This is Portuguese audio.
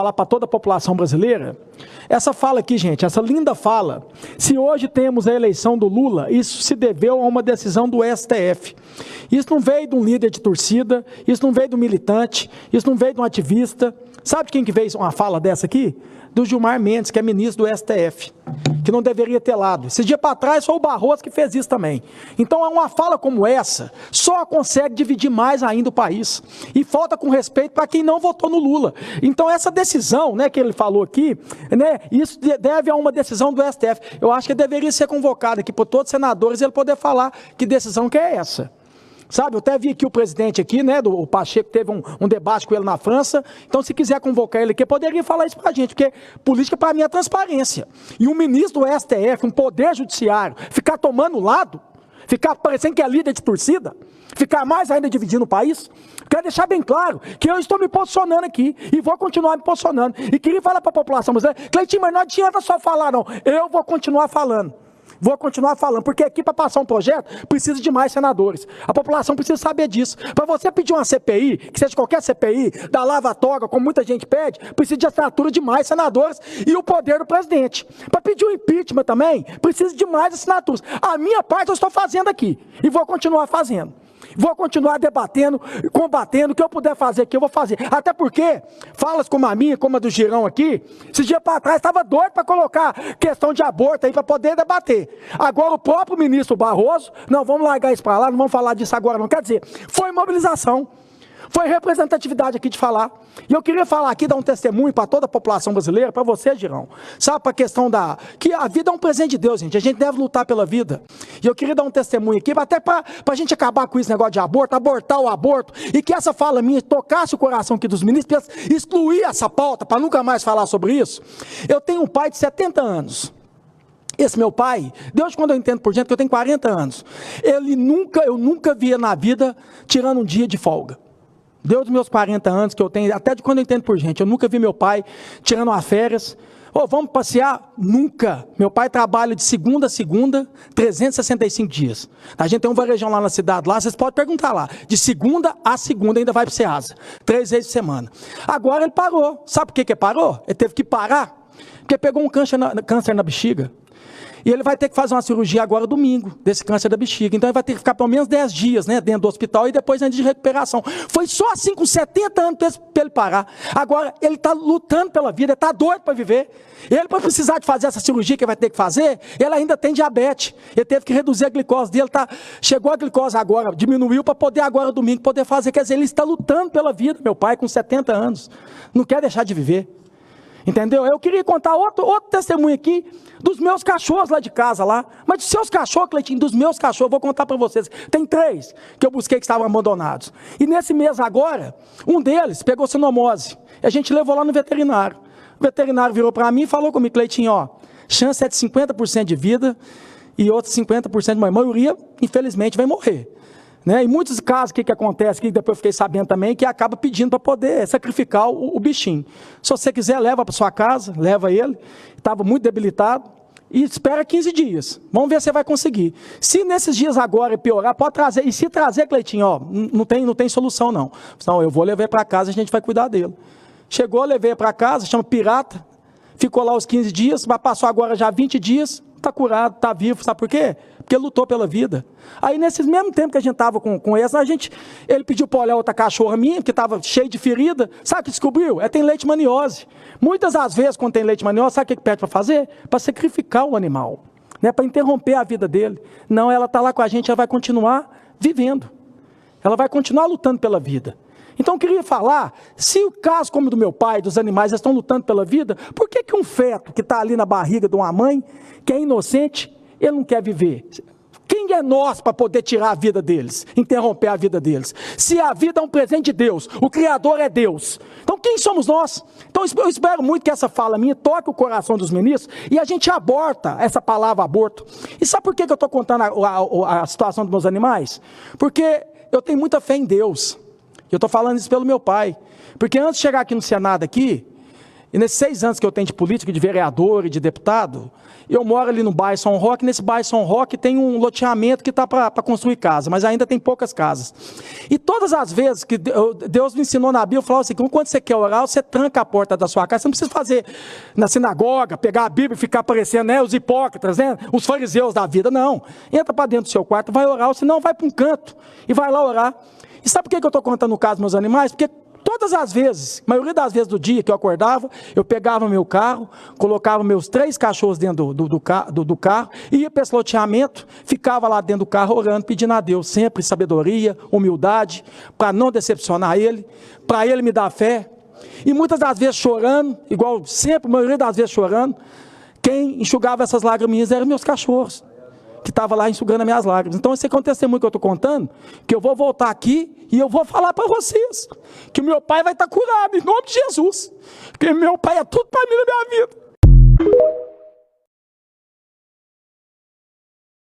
falar para toda a população brasileira. Essa fala aqui, gente, essa linda fala, se hoje temos a eleição do Lula, isso se deveu a uma decisão do STF. Isso não veio de um líder de torcida, isso não veio de um militante, isso não veio de um ativista. Sabe quem que fez uma fala dessa aqui? Do Gilmar Mendes, que é ministro do STF, que não deveria ter lado. Esse dia para trás foi o Barroso que fez isso também. Então, uma fala como essa só consegue dividir mais ainda o país. E falta com respeito para quem não votou no Lula. Então, essa decisão, né, que ele falou aqui, né, isso deve a uma decisão do STF. Eu acho que deveria ser convocado aqui por todos os senadores e ele poder falar que decisão que é essa. Sabe, eu até vi aqui o presidente aqui, né, o Pacheco, teve um debate com ele na França, então se quiser convocar ele aqui, poderia falar isso pra gente, porque política para mim é transparência. E um ministro do STF, um poder judiciário, ficar tomando lado, ficar parecendo que é líder de torcida, ficar mais ainda dividindo o país, quero deixar bem claro que eu estou me posicionando aqui e vou continuar me posicionando. E queria falar para a população brasileira, Cleitinho, mas não adianta só falar não, eu vou continuar falando. Vou continuar falando, porque aqui para passar um projeto precisa de mais senadores. A população precisa saber disso. Para você pedir uma CPI, que seja qualquer CPI, da lava-toga, como muita gente pede, precisa de assinatura de mais senadores e o poder do presidente. Para pedir um impeachment também, precisa de mais assinaturas. A minha parte eu estou fazendo aqui e vou continuar fazendo. Vou continuar debatendo, combatendo, o que eu puder fazer aqui, eu vou fazer. Até porque, falas como a minha, como a do Girão aqui, esse dia para trás estava doido para colocar questão de aborto aí para poder debater. Agora o próprio ministro Barroso, não, vamos largar isso para lá, não vamos falar disso agora não. Quer dizer, foi mobilização, foi representatividade aqui de falar. E eu queria falar aqui, dar um testemunho para toda a população brasileira, para você, Girão. Sabe, para a questão que a vida é um presente de Deus, gente. A gente deve lutar pela vida. E eu queria dar um testemunho aqui, até para a gente acabar com esse negócio de aborto, abortar o aborto, e que essa fala minha tocasse o coração aqui dos ministros, excluir essa pauta, para nunca mais falar sobre isso. Eu tenho um pai de 70 anos. Esse meu pai, Deus quando eu entendo por gente, que eu tenho 40 anos, eu nunca via na vida tirando um dia de folga. Deus dos meus 40 anos que eu tenho, até de quando eu entendo por gente, eu nunca vi meu pai tirando uma férias. Vamos passear? Nunca. Meu pai trabalha de segunda a segunda, 365 dias. A gente tem um varejão lá na cidade, lá, vocês podem perguntar lá. De segunda a segunda ainda vai para o Ceasa, 3 vezes por semana. Agora ele parou. Sabe por que ele parou? Ele teve que parar, porque pegou um câncer na bexiga. E ele vai ter que fazer uma cirurgia agora domingo, desse câncer da bexiga. Então ele vai ter que ficar pelo menos 10 dias, né, dentro do hospital e depois ainda de recuperação. Foi só assim com 70 anos para ele parar. Agora ele está lutando pela vida, ele está doido para viver. Ele, para precisar de fazer essa cirurgia que ele vai ter que fazer, ele ainda tem diabetes. Ele teve que reduzir a glicose dele, chegou a glicose agora, diminuiu para poder agora domingo poder fazer. Quer dizer, ele está lutando pela vida, meu pai, com 70 anos. Não quer deixar de viver. Entendeu? Eu queria contar outro testemunho aqui dos meus cachorros lá de casa lá. Mas dos seus cachorros, Cleitinho, dos meus cachorros, vou contar para vocês. Tem 3 que eu busquei que estavam abandonados. E nesse mês agora, um deles pegou sinomose. E a gente levou lá no veterinário. O veterinário virou para mim e falou comigo, Cleitinho, chance é de 50% de vida e outros 50% de morte. A maioria, infelizmente, vai morrer. Né? Em muitos casos, o que acontece, que depois eu fiquei sabendo também, que acaba pedindo para poder sacrificar o bichinho. Se você quiser, leva para sua casa, leva ele, estava muito debilitado, e espera 15 dias. Vamos ver se você vai conseguir. Se nesses dias agora piorar, pode trazer, e se trazer, Cleitinho, não tem solução não. Então, eu vou levar para casa, a gente vai cuidar dele. Chegou, levei para casa, chama Pirata, ficou lá os 15 dias, mas passou agora já 20 dias, está curado, está vivo, sabe por quê? Porque lutou pela vida. Aí, nesse mesmo tempo que a gente estava com esse, ele pediu para olhar outra cachorra minha, que estava cheia de ferida. Sabe o que descobriu? Tem leishmaniose. Muitas das vezes, quando tem leishmaniose, sabe o que pede para fazer? Para sacrificar o animal, né? Para interromper a vida dele. Não, ela está lá com a gente, ela vai continuar vivendo. Ela vai continuar lutando pela vida. Então, eu queria falar, se o caso como o do meu pai, dos animais, eles estão lutando pela vida, por que um feto que está ali na barriga de uma mãe, que é inocente, ele não quer viver? Quem é nós para poder tirar a vida deles, interromper a vida deles? Se a vida é um presente de Deus, o Criador é Deus. Então quem somos nós? Então eu espero muito que essa fala minha toque o coração dos ministros e a gente aborta essa palavra aborto. E sabe por que eu estou contando a situação dos meus animais? Porque eu tenho muita fé em Deus. Eu estou falando isso pelo meu pai. Porque antes de chegar aqui no Senado, E nesses 6 anos que eu tenho de política, de vereador e de deputado, eu moro ali no bairro São Roque. Nesse bairro São Roque tem um loteamento que está para construir casa, mas ainda tem poucas casas. E todas as vezes que Deus me ensinou na Bíblia, falava assim, quando você quer orar, você tranca a porta da sua casa. Você não precisa fazer na sinagoga, pegar a Bíblia e ficar aparecendo, né, os hipócritas, né, os fariseus da vida. Não. Entra para dentro do seu quarto, vai orar, ou senão vai para um canto e vai lá orar. E sabe por que eu estou contando o caso dos meus animais? Porque todas as vezes, a maioria das vezes do dia que eu acordava, eu pegava meu carro, colocava meus 3 cachorros dentro do carro, ia para esse loteamento, ficava lá dentro do carro orando, pedindo a Deus sempre sabedoria, humildade, para não decepcionar Ele, para Ele me dar fé. E muitas das vezes chorando, igual sempre, a maioria das vezes chorando, quem enxugava essas lágrimas eram meus cachorros, que estavam lá enxugando as minhas lágrimas. Então esse aqui é um testemunho que eu estou contando, que eu vou voltar aqui e eu vou falar para vocês, que o meu pai vai estar curado, em nome de Jesus, porque meu pai é tudo para mim na minha vida.